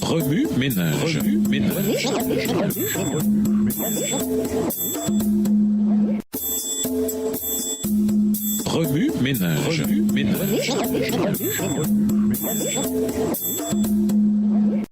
Remue ménage. Remue ménage.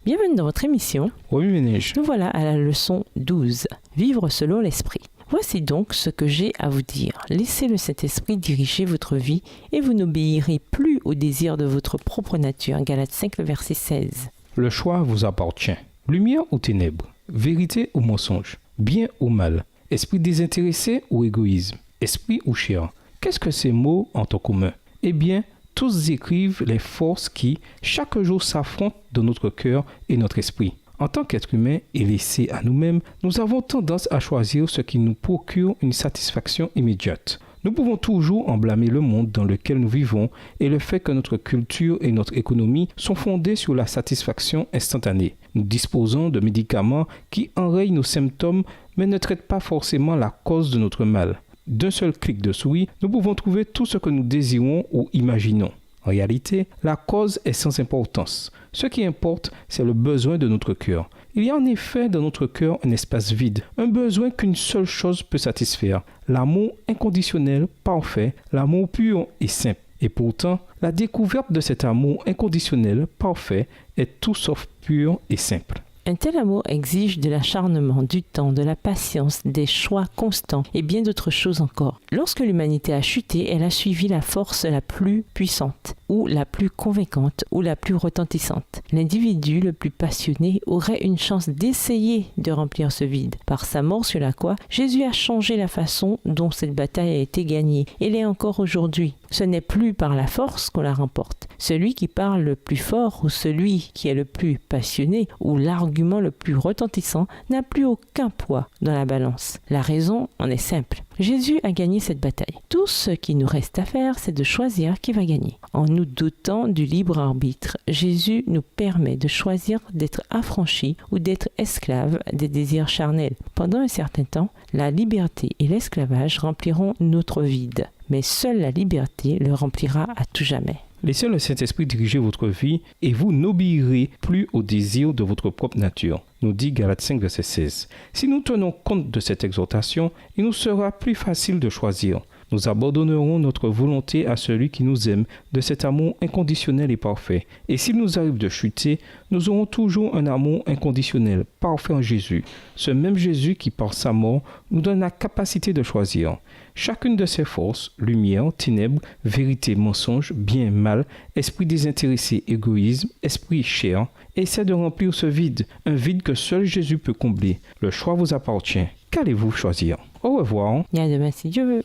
Bienvenue dans votre émission. Remue ménage. Nous voilà à la leçon 12. Vivre selon l'esprit. Voici donc ce que j'ai à vous dire. Laissez le Saint-Esprit diriger votre vie et vous n'obéirez plus aux désirs de votre propre nature. Galates 5, le verset 16. Le choix vous appartient. Lumière ou ténèbres, vérité ou mensonge, bien ou mal, esprit désintéressé ou égoïsme, esprit ou chair. Qu'est-ce que ces mots ont en commun? Eh bien, tous décrivent les forces qui, chaque jour, s'affrontent dans notre cœur et notre esprit. En tant qu'être humain et laissés à nous-mêmes, nous avons tendance à choisir ce qui nous procure une satisfaction immédiate. Nous pouvons toujours en blâmer le monde dans lequel nous vivons et le fait que notre culture et notre économie sont fondées sur la satisfaction instantanée. Nous disposons de médicaments qui enrayent nos symptômes mais ne traitent pas forcément la cause de notre mal. D'un seul clic de souris, nous pouvons trouver tout ce que nous désirons ou imaginons. En réalité, la cause est sans importance. Ce qui importe, c'est le besoin de notre cœur. Il y a en effet dans notre cœur un espace vide, un besoin qu'une seule chose peut satisfaire, l'amour inconditionnel, parfait, l'amour pur et simple. Et pourtant, la découverte de cet amour inconditionnel, parfait, est tout sauf pur et simple. Un tel amour exige de l'acharnement, du temps, de la patience, des choix constants et bien d'autres choses encore. Lorsque l'humanité a chuté, elle a suivi la force la plus puissante, ou la plus convaincante, ou la plus retentissante. L'individu le plus passionné aurait une chance d'essayer de remplir ce vide. Par sa mort sur la croix, Jésus a changé la façon dont cette bataille a été gagnée, et l'est encore aujourd'hui. Ce n'est plus par la force qu'on la remporte. Celui qui parle le plus fort ou celui qui est le plus passionné ou l'argument le plus retentissant n'a plus aucun poids dans la balance. La raison en est simple. Jésus a gagné cette bataille. Tout ce qui nous reste à faire, c'est de choisir qui va gagner. En nous dotant du libre arbitre, Jésus nous permet de choisir d'être affranchis ou d'être esclaves des désirs charnels. Pendant un certain temps, la liberté et l'esclavage rempliront notre vide. Mais seule la liberté le remplira à tout jamais. Laissez le Saint-Esprit diriger votre vie et vous n'obéirez plus aux désirs de votre propre nature, nous dit Galates 5, verset 16. Si nous tenons compte de cette exhortation, il nous sera plus facile de choisir. Nous abandonnerons notre volonté à celui qui nous aime de cet amour inconditionnel et parfait. Et s'il nous arrive de chuter, nous aurons toujours un amour inconditionnel, parfait en Jésus. Ce même Jésus qui, par sa mort, nous donne la capacité de choisir. Chacune de ces forces, lumière, ténèbres, vérité, mensonge, bien, mal, esprit désintéressé, égoïsme, esprit, chair, essaie de remplir ce vide, un vide que seul Jésus peut combler. Le choix vous appartient. Qu'allez-vous choisir? Au revoir. Et à demain si Dieu veut.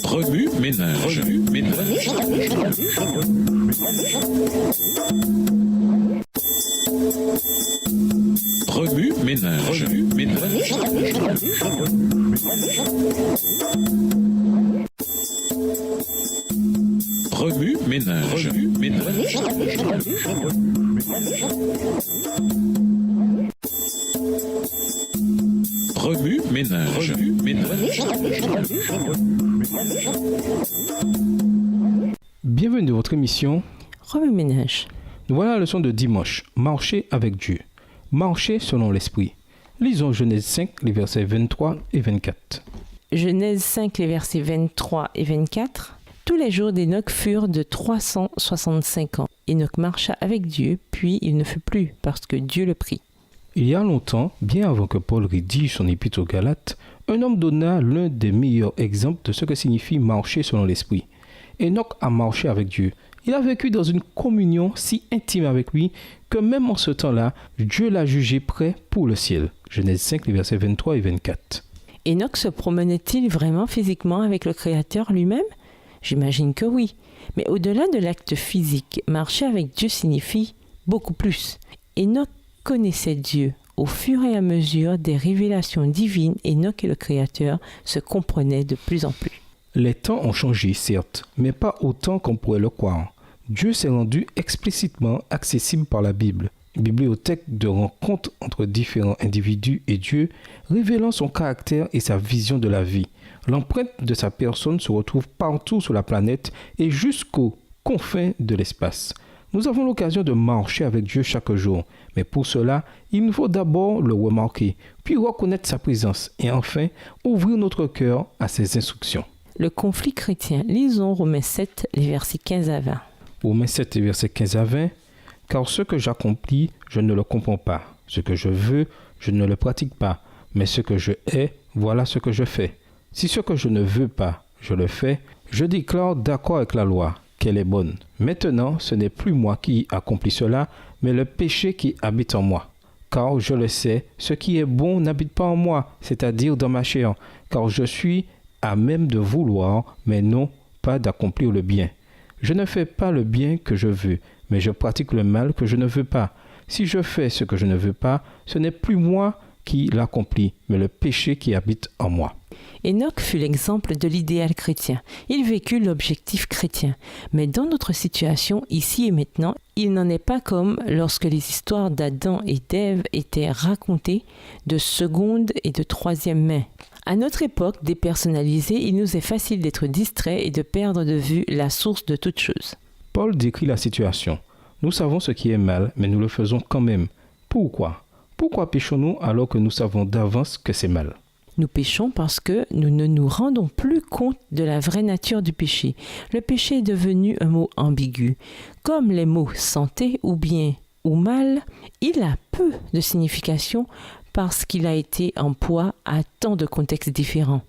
Remue ménage. Remue ménage. Remue ménage. Remue ménage. Bienvenue dans votre émission Remue ménage. Nous voilà la leçon de dimanche. Marcher avec Dieu. Marcher selon l'esprit. Lisons Genèse 5, les versets 23 et 24. Genèse 5, les versets 23 et 24. Tous les jours d'Enoch furent de 365 ans. Enoch marcha avec Dieu, puis il ne fut plus, parce que Dieu le prit. Il y a longtemps, bien avant que Paul rédige son épître aux Galates, un homme donna l'un des meilleurs exemples de ce que signifie marcher selon l'esprit. Enoch a marché avec Dieu. Il a vécu dans une communion si intime avec lui que même en ce temps-là, Dieu l'a jugé prêt pour le ciel. Genèse 5, les versets 23 et 24. Enoch se promenait-il vraiment physiquement avec le Créateur lui-même? J'imagine que oui. Mais au-delà de l'acte physique, marcher avec Dieu signifie beaucoup plus. Enoch connaissait Dieu. Au fur et à mesure des révélations divines, Enoch et le Créateur se comprenaient de plus en plus. Les temps ont changé, certes, mais pas autant qu'on pourrait le croire. Dieu s'est rendu explicitement accessible par la Bible, bibliothèque de rencontres entre différents individus et Dieu, révélant son caractère et sa vision de la vie. L'empreinte de sa personne se retrouve partout sur la planète et jusqu'aux confins de l'espace. Nous avons l'occasion de marcher avec Dieu chaque jour, mais pour cela, il nous faut d'abord le remarquer, puis reconnaître sa présence et enfin ouvrir notre cœur à ses instructions. Le conflit chrétien. Lisons Romains 7, les versets 15 à 20. Romains 7, les versets 15 à 20. « Car ce que j'accomplis, je ne le comprends pas. Ce que je veux, je ne le pratique pas. Mais ce que je hais, voilà ce que je fais. Si ce que je ne veux pas, je le fais, je déclare d'accord avec la loi, qu'elle est bonne. Maintenant, ce n'est plus moi qui accomplis cela, mais le péché qui habite en moi. Car je le sais, ce qui est bon n'habite pas en moi, c'est-à-dire dans ma chair, car je suis à même de vouloir, mais non pas d'accomplir le bien. Je ne fais pas le bien que je veux, mais je pratique le mal que je ne veux pas. Si je fais ce que je ne veux pas, ce n'est plus moi qui l'accomplis, mais le péché qui habite en moi. » Enoch fut l'exemple de l'idéal chrétien. Il vécut l'objectif chrétien. Mais dans notre situation, ici et maintenant, il n'en est pas comme lorsque les histoires d'Adam et d'Ève étaient racontées de seconde et de troisième main. À notre époque dépersonnalisée, il nous est facile d'être distrait et de perdre de vue la source de toute chose. Paul décrit la situation. Nous savons ce qui est mal, mais nous le faisons quand même. Pourquoi ? Pourquoi péchons-nous alors que nous savons d'avance que c'est mal ? Nous péchons parce que nous ne nous rendons plus compte de la vraie nature du péché. Le péché est devenu un mot ambigu. Comme les mots santé ou bien ou mal, il a peu de signification parce qu'il a été en poids à tant de contextes différents.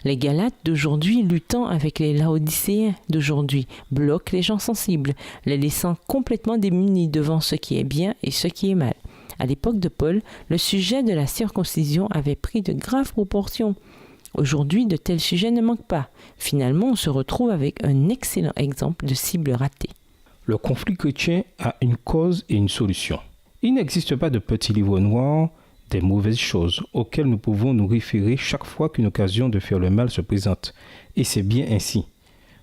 Les Galates d'aujourd'hui, luttant avec les Laodicéens d'aujourd'hui, bloquent les gens sensibles, les laissant complètement démunis devant ce qui est bien et ce qui est mal. À l'époque de Paul, le sujet de la circoncision avait pris de graves proportions. Aujourd'hui, de tels sujets ne manquent pas. Finalement, on se retrouve avec un excellent exemple de cible ratée. Le conflit chrétien a une cause et une solution. Il n'existe pas de petit livre noir des mauvaises choses auxquelles nous pouvons nous référer chaque fois qu'une occasion de faire le mal se présente. Et c'est bien ainsi.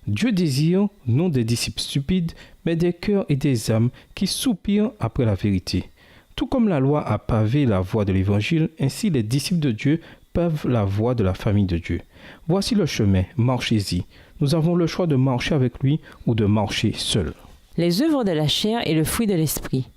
Dieu désire non des disciples stupides, mais des cœurs et des âmes qui soupirent après la vérité. Tout comme la loi a pavé la voie de l'Évangile, ainsi les disciples de Dieu pavent la voie de la famille de Dieu. Voici le chemin, marchez-y. Nous avons le choix de marcher avec lui ou de marcher seul. Les œuvres de la chair et le fruit de l'esprit.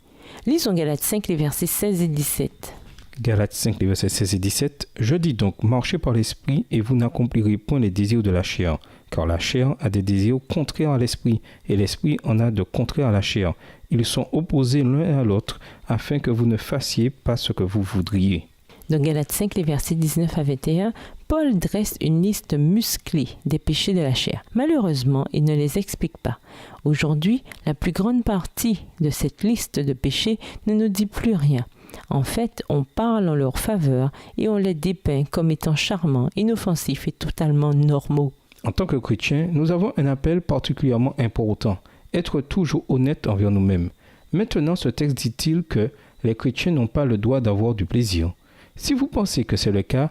Lisons Galates 5, les versets 16 et 17. Galates 5, les versets 16 et 17. « Je dis donc, marchez par l'esprit et vous n'accomplirez point les désirs de la chair. Car la chair a des désirs contraires à l'esprit, et l'esprit en a de contraires à la chair. Ils sont opposés l'un à l'autre, afin que vous ne fassiez pas ce que vous voudriez. » Dans Galates 5, les versets 19 à 21, Paul dresse une liste musclée des péchés de la chair. Malheureusement, il ne les explique pas. Aujourd'hui, la plus grande partie de cette liste de péchés ne nous dit plus rien. En fait, on parle en leur faveur et on les dépeint comme étant charmants, inoffensifs et totalement normaux. En tant que chrétiens, nous avons un appel particulièrement important, être toujours honnête envers nous-mêmes. Maintenant, ce texte dit-il que les chrétiens n'ont pas le droit d'avoir du plaisir. Si vous pensez que c'est le cas,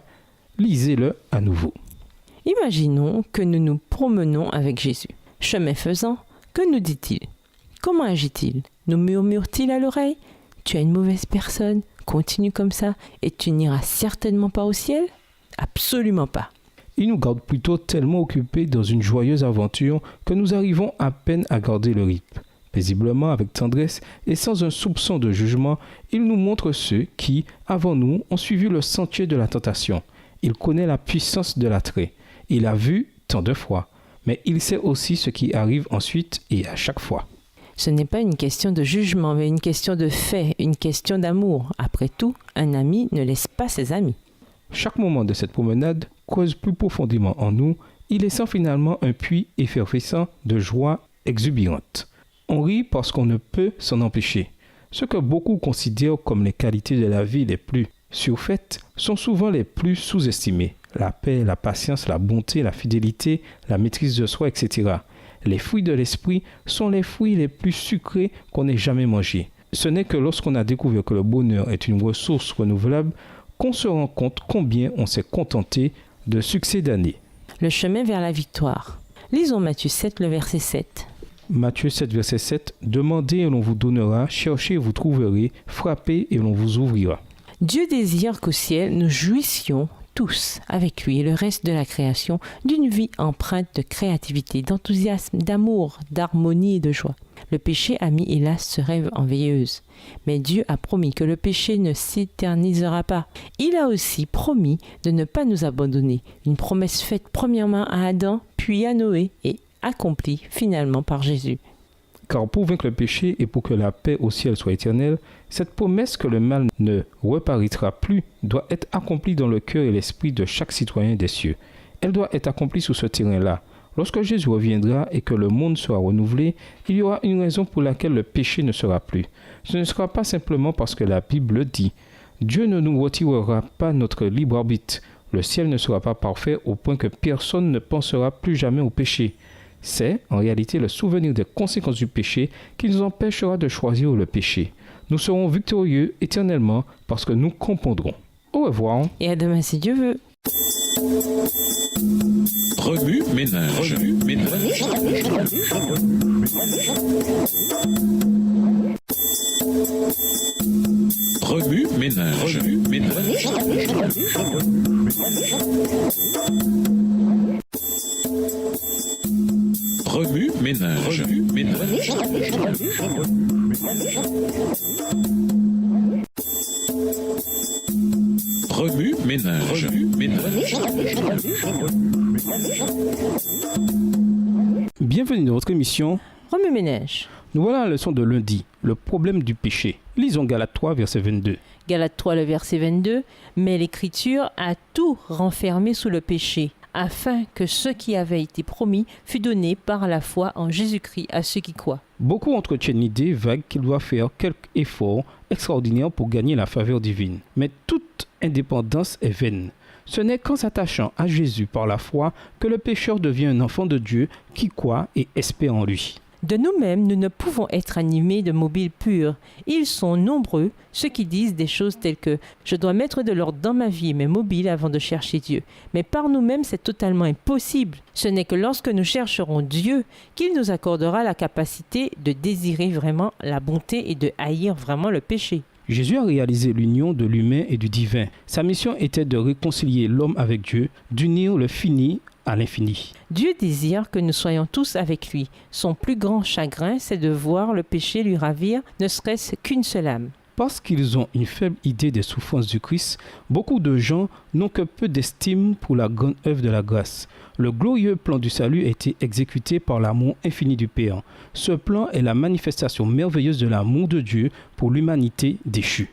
lisez-le à nouveau. Imaginons que nous nous promenons avec Jésus. Chemin faisant, que nous dit-il? Comment agit-il? Nous murmure-t-il à l'oreille? Tu es une mauvaise personne, continue comme ça et tu n'iras certainement pas au ciel? Absolument pas. Il nous garde plutôt tellement occupés dans une joyeuse aventure que nous arrivons à peine à garder le rythme. Paisiblement, avec tendresse et sans un soupçon de jugement, il nous montre ceux qui, avant nous, ont suivi le sentier de la tentation. Il connaît la puissance de l'attrait. Il a vu tant de fois, mais il sait aussi ce qui arrive ensuite et à chaque fois. Ce n'est pas une question de jugement, mais une question de fait, une question d'amour. Après tout, un ami ne laisse pas ses amis. Chaque moment de cette promenade creuse plus profondément en nous, y laissant finalement un puits effervescent de joie exubérante. On rit parce qu'on ne peut s'en empêcher. Ce que beaucoup considèrent comme les qualités de la vie les plus surfaites sont souvent les plus sous-estimées. La paix, la patience, la bonté, la fidélité, la maîtrise de soi, etc. Les fruits de l'esprit sont les fruits les plus sucrés qu'on ait jamais mangés. Ce n'est que lorsqu'on a découvert que le bonheur est une ressource renouvelable qu'on se rend compte combien on s'est contenté de succès d'année. Le chemin vers la victoire. Lisons Matthieu 7, le verset 7. Matthieu 7, verset 7. « Demandez et l'on vous donnera, cherchez et vous trouverez, frappez et l'on vous ouvrira. » Dieu désire qu'au ciel, nous jouissions tous, avec lui et le reste de la création, d'une vie empreinte de créativité, d'enthousiasme, d'amour, d'harmonie et de joie. Le péché a mis hélas ce rêve en veilleuse. Mais Dieu a promis que le péché ne s'éternisera pas. Il a aussi promis de ne pas nous abandonner. Une promesse faite premièrement à Adam, puis à Noé et accomplie finalement par Jésus. Car pour vaincre le péché et pour que la paix au ciel soit éternelle, cette promesse que le mal ne reparaîtra plus doit être accomplie dans le cœur et l'esprit de chaque citoyen des cieux. Elle doit être accomplie sur ce terrain-là. Lorsque Jésus reviendra et que le monde sera renouvelé, il y aura une raison pour laquelle le péché ne sera plus. Ce ne sera pas simplement parce que la Bible le dit. Dieu ne nous retirera pas notre libre arbitre. Le ciel ne sera pas parfait au point que personne ne pensera plus jamais au péché. C'est en réalité le souvenir des conséquences du péché qui nous empêchera de choisir le péché. Nous serons victorieux éternellement parce que nous comprendrons. Au revoir. Et à demain si Dieu veut. Remue ménage. Remue ménage. Remue ménage. Remue ménage. Remue ménage. Remue ménage. Remue ménage. Remue ménage. Bienvenue dans votre émission. Remue ménage. Nous voilà à la leçon de lundi, le problème du péché. Lisons Galates 3, verset 22. Galates 3, le verset 22. Mais l'Écriture a tout renfermé sous le péché, afin que ce qui avait été promis fût donné par la foi en Jésus-Christ à ceux qui croient. Beaucoup entretiennent l'idée vague qu'il doit faire quelque effort extraordinaire pour gagner la faveur divine. Mais toute indépendance est vaine. Ce n'est qu'en s'attachant à Jésus par la foi que le pécheur devient un enfant de Dieu qui croit et espère en lui. De nous-mêmes, nous ne pouvons être animés de mobiles purs. Ils sont nombreux, ceux qui disent des choses telles que « Je dois mettre de l'ordre dans ma vie et mes mobiles avant de chercher Dieu ». Mais par nous-mêmes, c'est totalement impossible. Ce n'est que lorsque nous chercherons Dieu qu'il nous accordera la capacité de désirer vraiment la bonté et de haïr vraiment le péché. Jésus a réalisé l'union de l'humain et du divin. Sa mission était de réconcilier l'homme avec Dieu, d'unir le fini à l'infini. Dieu désire que nous soyons tous avec lui. Son plus grand chagrin, c'est de voir le péché lui ravir, ne serait-ce qu'une seule âme. Parce qu'ils ont une faible idée des souffrances du Christ, beaucoup de gens n'ont que peu d'estime pour la grande œuvre de la grâce. Le glorieux plan du salut a été exécuté par l'amour infini du Père. Ce plan est la manifestation merveilleuse de l'amour de Dieu pour l'humanité déchue.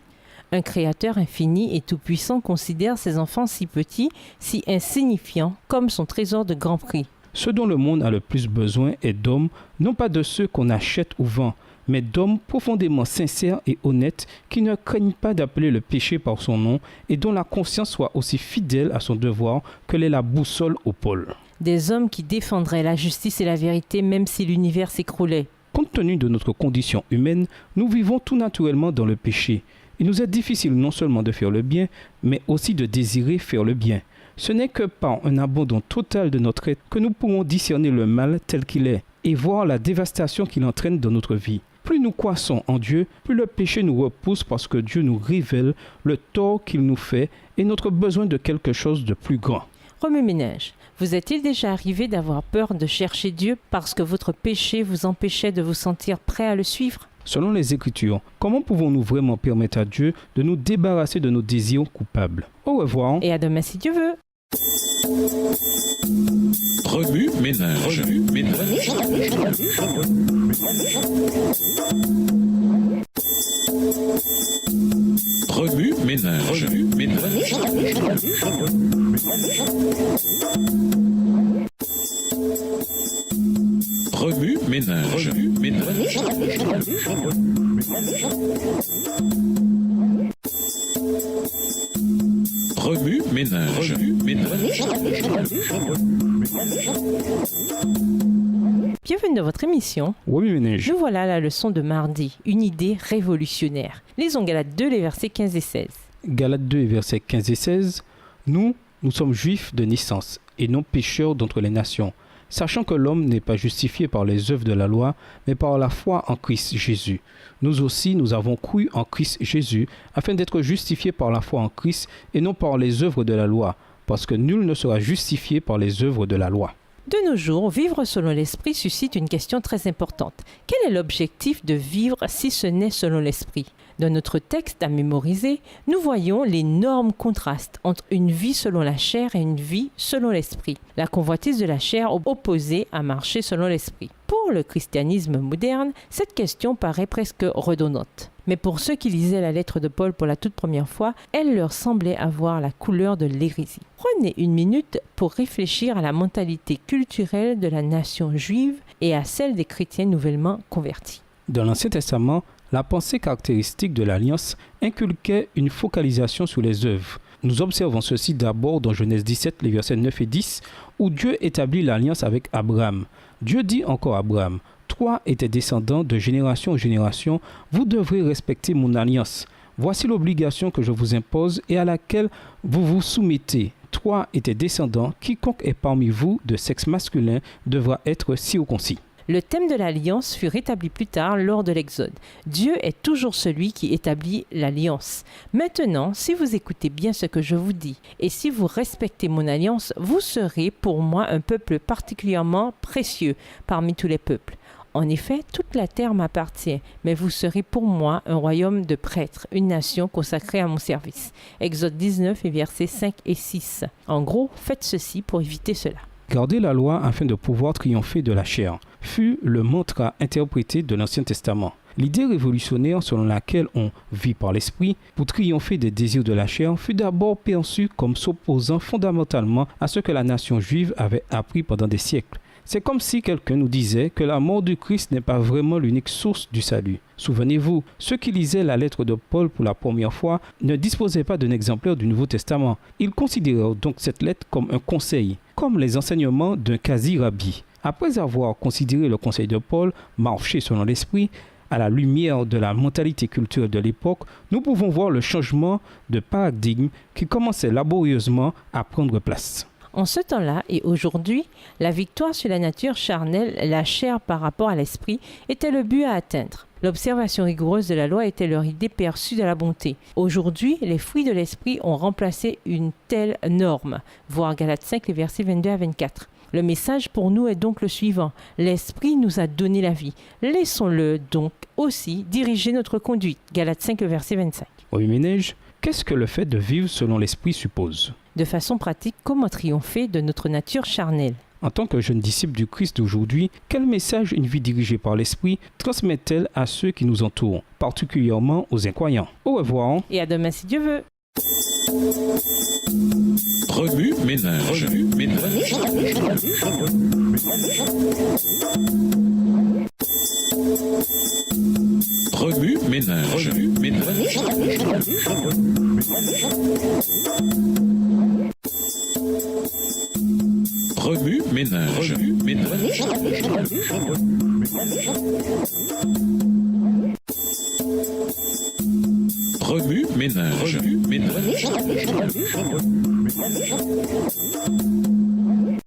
Un créateur infini et tout-puissant considère ses enfants si petits, si insignifiants, comme son trésor de grand prix. Ce dont le monde a le plus besoin est d'hommes, non pas de ceux qu'on achète ou vend, mais d'hommes profondément sincères et honnêtes qui ne craignent pas d'appeler le péché par son nom et dont la conscience soit aussi fidèle à son devoir que l'est la boussole au pôle. Des hommes qui défendraient la justice et la vérité même si l'univers s'écroulait. Compte tenu de notre condition humaine, nous vivons tout naturellement dans le péché. Il nous est difficile non seulement de faire le bien, mais aussi de désirer faire le bien. Ce n'est que par un abandon total de notre être que nous pourrons discerner le mal tel qu'il est et voir la dévastation qu'il entraîne dans notre vie. Plus nous croissons en Dieu, plus le péché nous repousse parce que Dieu nous révèle le tort qu'il nous fait et notre besoin de quelque chose de plus grand. Remue ménage. Vous est-il déjà arrivé d'avoir peur de chercher Dieu parce que votre péché vous empêchait de vous sentir prêt à le suivre ? Selon les Écritures, comment pouvons-nous vraiment permettre à Dieu de nous débarrasser de nos désirs coupables ? Au revoir. Et à demain si Dieu veut. Remue ménage. Remue ménage. Remue ménage. Remue ménage. Remue ménage. Remue ménage. Remue ménage. Remue ménage. Bienvenue dans votre émission. Remue ménage. Nous voilà à la leçon de mardi, une idée révolutionnaire. Lisons Galates 2, les versets 15 et 16. Galates 2, versets 15 et 16. Nous sommes juifs de naissance et non pécheurs d'entre les nations, sachant que l'homme n'est pas justifié par les œuvres de la loi, mais par la foi en Christ Jésus. Nous aussi, nous avons cru en Christ Jésus, afin d'être justifiés par la foi en Christ et non par les œuvres de la loi, parce que nul ne sera justifié par les œuvres de la loi. De nos jours, vivre selon l'esprit suscite une question très importante. Quel est l'objectif de vivre si ce n'est selon l'esprit ? Dans notre texte à mémoriser, nous voyons l'énorme contraste entre une vie selon la chair et une vie selon l'esprit. La convoitise de la chair opposée à marcher selon l'esprit. Pour le christianisme moderne, cette question paraît presque redondante. Mais pour ceux qui lisaient la lettre de Paul pour la toute première fois, elle leur semblait avoir la couleur de l'hérésie. Prenez une minute pour réfléchir à la mentalité culturelle de la nation juive et à celle des chrétiens nouvellement convertis. Dans l'Ancien Testament, la pensée caractéristique de l'Alliance inculquait une focalisation sur les œuvres. Nous observons ceci d'abord dans Genèse 17, les versets 9 et 10, où Dieu établit l'alliance avec Abraham. Dieu dit encore à Abraham, « Toi et tes descendants de génération en génération, vous devrez respecter mon alliance. Voici l'obligation que je vous impose et à laquelle vous vous soumettez. Toi et tes descendants, quiconque est parmi vous de sexe masculin devra être circoncis. » Le thème de l'alliance fut rétabli plus tard lors de l'Exode. Dieu est toujours celui qui établit l'alliance. Maintenant, si vous écoutez bien ce que je vous dis, et si vous respectez mon alliance, vous serez pour moi un peuple particulièrement précieux parmi tous les peuples. En effet, toute la terre m'appartient, mais vous serez pour moi un royaume de prêtres, une nation consacrée à mon service. Exode 19 et versets 5 et 6. En gros, faites ceci pour éviter cela. Garder la loi afin de pouvoir triompher de la chair fut le mantra interprété de l'Ancien Testament. L'idée révolutionnaire selon laquelle on vit par l'esprit pour triompher des désirs de la chair fut d'abord perçue comme s'opposant fondamentalement à ce que la nation juive avait appris pendant des siècles. C'est comme si quelqu'un nous disait que la mort du Christ n'est pas vraiment l'unique source du salut. Souvenez-vous, ceux qui lisaient la lettre de Paul pour la première fois ne disposaient pas d'un exemplaire du Nouveau Testament. Ils considérèrent donc cette lettre comme un conseil, comme les enseignements d'un quasi-rabbi. Après avoir considéré le conseil de Paul, marcher selon l'esprit, à la lumière de la mentalité culturelle de l'époque, nous pouvons voir le changement de paradigme qui commençait laborieusement à prendre place. En ce temps-là et aujourd'hui, la victoire sur la nature charnelle, la chair par rapport à l'esprit, était le but à atteindre. L'observation rigoureuse de la loi était leur idée perçue de la bonté. Aujourd'hui, les fruits de l'esprit ont remplacé une telle norme. Voir Galates 5, les versets 22 à 24. Le message pour nous est donc le suivant. L'esprit nous a donné la vie. Laissons-le donc aussi diriger notre conduite. Galates 5, le verset 25. Oui, Ménage, qu'est-ce que le fait de vivre selon l'esprit suppose ? De façon pratique, comment triompher de notre nature charnelle ? En tant que jeune disciple du Christ d'aujourd'hui, quel message une vie dirigée par l'Esprit transmet-elle à ceux qui nous entourent, particulièrement aux incroyants ? Au revoir. Et à demain si Dieu veut. Remue ménage. Remue ménage. Remue ménage. Remue ménage.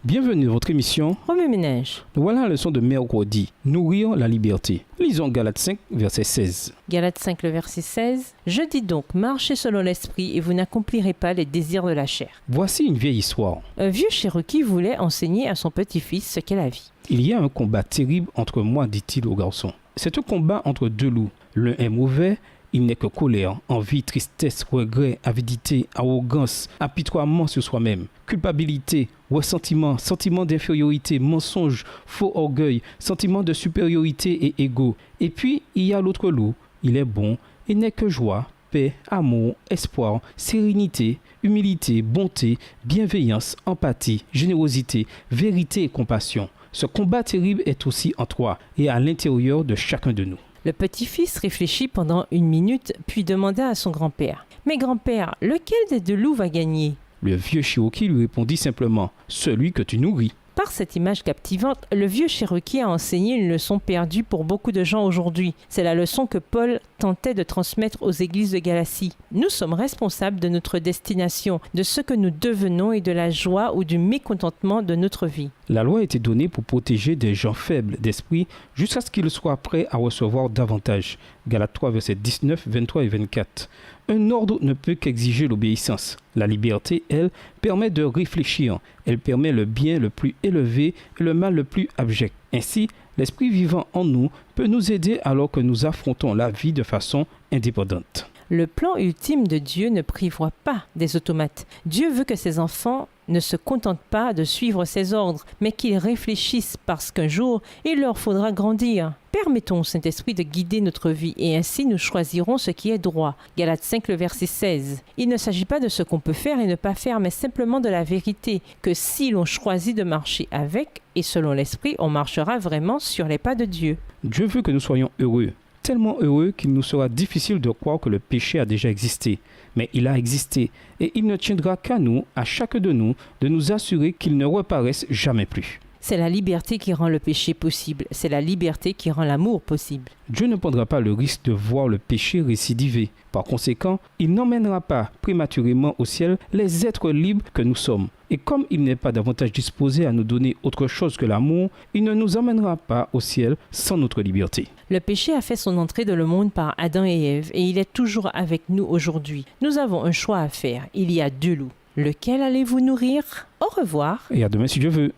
Bienvenue dans votre émission. Remue ménage. Voilà la leçon de mercredi. Nourrir la liberté. Lisons Galates 5, verset 16. Galates 5, le verset 16. Je dis donc, marchez selon l'esprit et vous n'accomplirez pas les désirs de la chair. Voici une vieille histoire. Un vieux Cherokee voulait enseigner à son petit-fils ce qu'est la vie. Il y a un combat terrible entre moi, dit-il au garçon. C'est un combat entre deux loups. L'un est mauvais. Il n'est que colère, envie, tristesse, regret, avidité, arrogance, apitoiement sur soi-même, culpabilité, ressentiment, sentiment d'infériorité, mensonge, faux orgueil, sentiment de supériorité et égo. Et puis, il y a l'autre loup. Il est bon et n'est que joie, paix, amour, espoir, sérénité, humilité, bonté, bienveillance, empathie, générosité, vérité et compassion. Ce combat terrible est aussi en toi et à l'intérieur de chacun de nous. Le petit-fils réfléchit pendant une minute, puis demanda à son grand-père. « Mais grand-père, lequel des deux loups va gagner ?» Le vieux Cherokee lui répondit simplement « Celui que tu nourris ». Par cette image captivante, le vieux Cherokee a enseigné une leçon perdue pour beaucoup de gens aujourd'hui. C'est la leçon que Paul tentait de transmettre aux églises de Galatie. Nous sommes responsables de notre destination, de ce que nous devenons et de la joie ou du mécontentement de notre vie. La loi a été donnée pour protéger des gens faibles d'esprit jusqu'à ce qu'ils soient prêts à recevoir davantage. Galates 3, versets 19, 23 et 24. Un ordre ne peut qu'exiger l'obéissance. La liberté, elle, permet de réfléchir. Elle permet le bien le plus élevé et le mal le plus abject. Ainsi, l'esprit vivant en nous peut nous aider alors que nous affrontons la vie de façon indépendante. Le plan ultime de Dieu ne prévoit pas des automates. Dieu veut que ses enfants ne se contentent pas de suivre ses ordres, mais qu'ils réfléchissent parce qu'un jour, il leur faudra grandir. Permettons au Saint-Esprit de guider notre vie et ainsi nous choisirons ce qui est droit. Galates 5, le verset 16. Il ne s'agit pas de ce qu'on peut faire et ne pas faire, mais simplement de la vérité, que si l'on choisit de marcher avec et selon l'Esprit, on marchera vraiment sur les pas de Dieu. Dieu veut que nous soyons heureux. Tellement heureux qu'il nous sera difficile de croire que le péché a déjà existé. Mais il a existé et il ne tiendra qu'à nous, à chacun de nous assurer qu'il ne reparaisse jamais plus. C'est la liberté qui rend le péché possible. C'est la liberté qui rend l'amour possible. Dieu ne prendra pas le risque de voir le péché récidiver. Par conséquent, il n'emmènera pas prématurément au ciel les êtres libres que nous sommes. Et comme il n'est pas davantage disposé à nous donner autre chose que l'amour, il ne nous emmènera pas au ciel sans notre liberté. Le péché a fait son entrée dans le monde par Adam et Ève et il est toujours avec nous aujourd'hui. Nous avons un choix à faire. Il y a 2 loups. Lequel allez-vous nourrir? Au revoir. Et à demain si Dieu veut.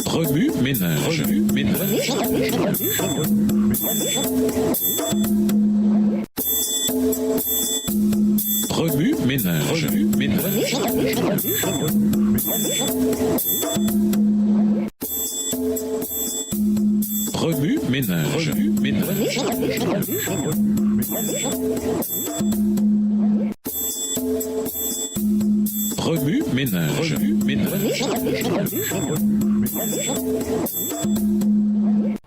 Remue ménage. Remue ménage. Remue ménage. Remue ménage.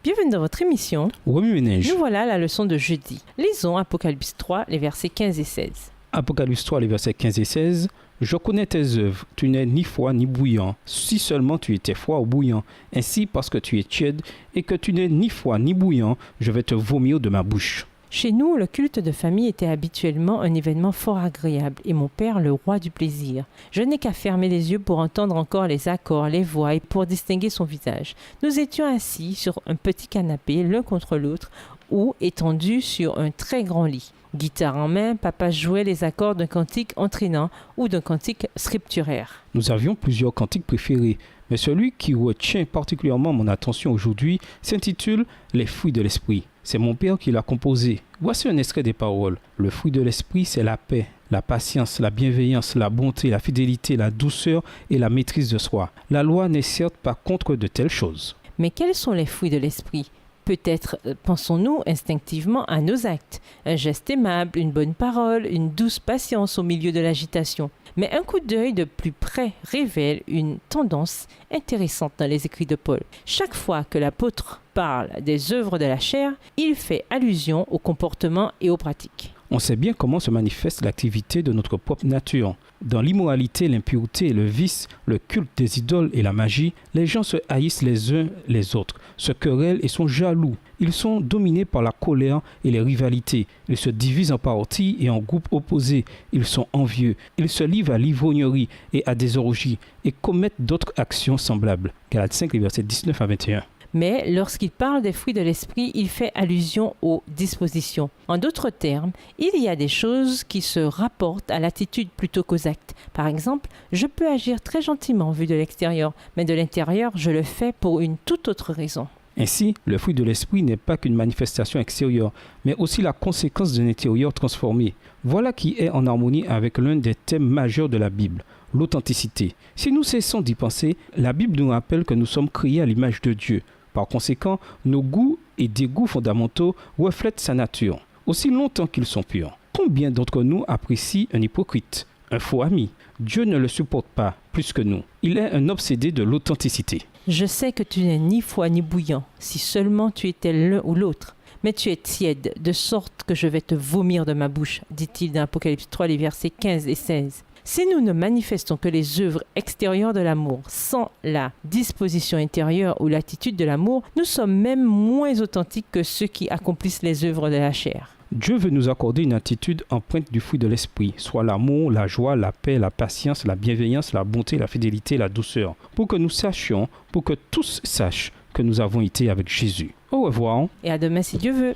Bienvenue dans votre émission. Remue-ménage. Nous voilà à la leçon de jeudi. Lisons Apocalypse 3, les versets 15 et 16. Apocalypse 3, les versets 15 et 16. Je connais tes œuvres, tu n'es ni froid ni bouillant. Si seulement tu étais froid ou bouillant. Ainsi, parce que tu es tiède et que tu n'es ni froid ni bouillant, je vais te vomir de ma bouche. Chez nous, le culte de famille était habituellement un événement fort agréable et mon père le roi du plaisir. Je n'ai qu'à fermer les yeux pour entendre encore les accords, les voix et pour distinguer son visage. Nous étions assis sur un petit canapé l'un contre l'autre ou étendus sur un très grand lit. Guitare en main, papa jouait les accords d'un cantique entraînant ou d'un cantique scripturaire. Nous avions plusieurs cantiques préférés, mais celui qui retient particulièrement mon attention aujourd'hui s'intitule « Les fruits de l'esprit ». C'est mon père qui l'a composé. Voici un extrait des paroles. Le fruit de l'esprit, c'est la paix, la patience, la bienveillance, la bonté, la fidélité, la douceur et la maîtrise de soi. La loi n'est certes pas contre de telles choses. Mais quels sont les fruits de l'esprit ? Peut-être pensons-nous instinctivement à nos actes, un geste aimable, une bonne parole, une douce patience au milieu de l'agitation. Mais un coup d'œil de plus près révèle une tendance intéressante dans les écrits de Paul. Chaque fois que l'apôtre parle des œuvres de la chair, il fait allusion au comportement et aux pratiques. On sait bien comment se manifeste l'activité de notre propre nature. Dans l'immoralité, l'impureté, le vice, le culte des idoles et la magie, les gens se haïssent les uns les autres, se querellent et sont jaloux. Ils sont dominés par la colère et les rivalités. Ils se divisent en partis et en groupes opposés. Ils sont envieux. Ils se livrent à l'ivrognerie et à des orgies et commettent d'autres actions semblables. Galates 5, versets 19 à 21. Mais lorsqu'il parle des fruits de l'esprit, il fait allusion aux dispositions. En d'autres termes, il y a des choses qui se rapportent à l'attitude plutôt qu'aux actes. Par exemple, je peux agir très gentiment vu de l'extérieur, mais de l'intérieur, je le fais pour une toute autre raison. Ainsi, le fruit de l'esprit n'est pas qu'une manifestation extérieure, mais aussi la conséquence d'un intérieur transformé. Voilà qui est en harmonie avec l'un des thèmes majeurs de la Bible, l'authenticité. Si nous cessons d'y penser, la Bible nous rappelle que nous sommes créés à l'image de Dieu. Par conséquent, nos goûts et dégoûts fondamentaux reflètent sa nature, aussi longtemps qu'ils sont purs. Combien d'entre nous apprécient un hypocrite, un faux ami? Dieu ne le supporte pas plus que nous. Il est un obsédé de l'authenticité. Je sais que tu n'es ni froid ni bouillant, si seulement tu étais l'un ou l'autre. Mais tu es tiède, de sorte que je vais te vomir de ma bouche, dit-il dans Apocalypse 3, les versets 15 et 16. Si nous ne manifestons que les œuvres extérieures de l'amour sans la disposition intérieure ou l'attitude de l'amour, nous sommes même moins authentiques que ceux qui accomplissent les œuvres de la chair. Dieu veut nous accorder une attitude empreinte du fruit de l'esprit, soit l'amour, la joie, la paix, la patience, la bienveillance, la bonté, la fidélité, la douceur, pour que nous sachions, pour que tous sachent que nous avons été avec Jésus. Au revoir. Et à demain si Dieu veut.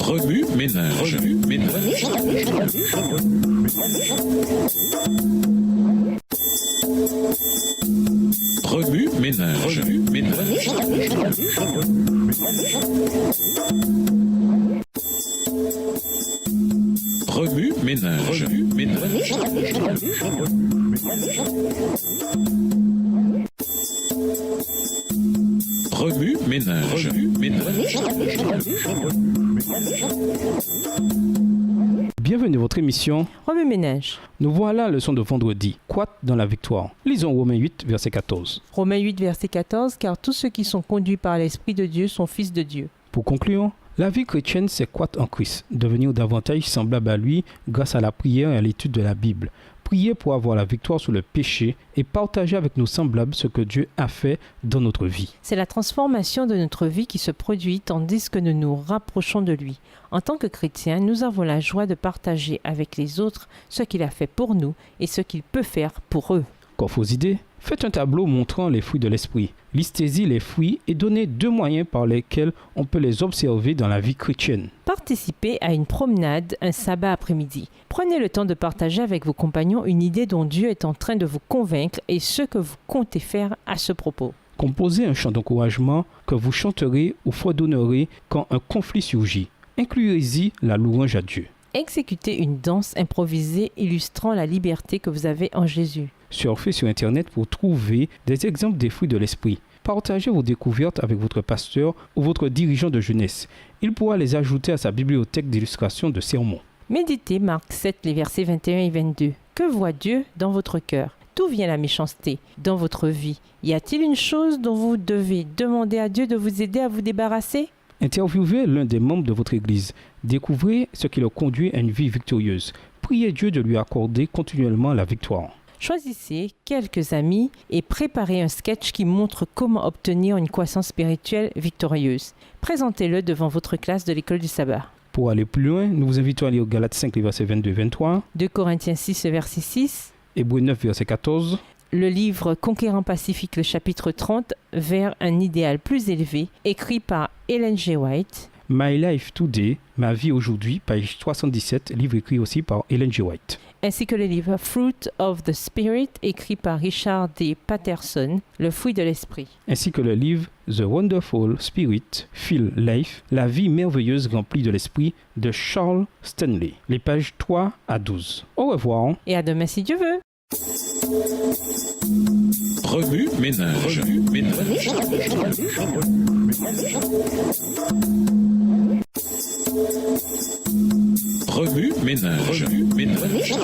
Remue ménage. Remue ménage. Remue ménage. Remue ménage. Remue ménage. Remue ménage. Remue ménage. Remue ménage. Bienvenue à votre émission. Remue ménage. Nous voilà à la leçon de vendredi. Quoi dans la victoire? Lisons Romains 8, verset 14. Romains 8, verset 14, car tous ceux qui sont conduits par l'Esprit de Dieu sont fils de Dieu. Pour conclure, la vie chrétienne, c'est croître en Christ, devenir davantage semblable à lui grâce à la prière et à l'étude de la Bible. Prier pour avoir la victoire sur le péché et partager avec nos semblables ce que Dieu a fait dans notre vie. C'est la transformation de notre vie qui se produit tandis que nous nous rapprochons de lui. En tant que chrétiens, nous avons la joie de partager avec les autres ce qu'il a fait pour nous et ce qu'il peut faire pour eux. Quant aux idées, faites un tableau montrant les fruits de l'esprit. Listez-y les fruits et donnez 2 moyens par lesquels on peut les observer dans la vie chrétienne. Participez à une promenade un sabbat après-midi. Prenez le temps de partager avec vos compagnons une idée dont Dieu est en train de vous convaincre et ce que vous comptez faire à ce propos. Composez un chant d'encouragement que vous chanterez ou fredonnerez quand un conflit surgit. Incluez-y la louange à Dieu. Exécutez une danse improvisée illustrant la liberté que vous avez en Jésus. Surfez sur Internet pour trouver des exemples des fruits de l'esprit. Partagez vos découvertes avec votre pasteur ou votre dirigeant de jeunesse. Il pourra les ajouter à sa bibliothèque d'illustrations de sermons. Méditez Marc 7, les versets 21 et 22. Que voit Dieu dans votre cœur? D'où vient la méchanceté dans votre vie? Y a-t-il une chose dont vous devez demander à Dieu de vous aider à vous débarrasser? Interviewez l'un des membres de votre église. Découvrez ce qui le conduit à une vie victorieuse. Priez Dieu de lui accorder continuellement la victoire. Choisissez quelques amis et préparez un sketch qui montre comment obtenir une croissance spirituelle victorieuse. Présentez-le devant votre classe de l'école du sabbat. Pour aller plus loin, nous vous invitons à lire Galates 5, les versets 22-23, 2 Corinthiens 6, verset 6, Hébreux 9, verset 14, le livre Conquérant Pacifique, le chapitre 30, vers un idéal plus élevé, écrit par Ellen G. White. My Life Today, ma vie aujourd'hui, page 77, livre écrit aussi par Ellen G. White. Ainsi que le livre Fruit of the Spirit, écrit par Richard D. Patterson, le fruit de l'esprit. Ainsi que le livre The Wonderful Spirit, Feel Life, la vie merveilleuse remplie de l'esprit, de Charles Stanley. Les pages 3 à 12. Au revoir. Et à demain si Dieu veut. Remue ménage. Remue ménage. Remue ménage. Remue ménage.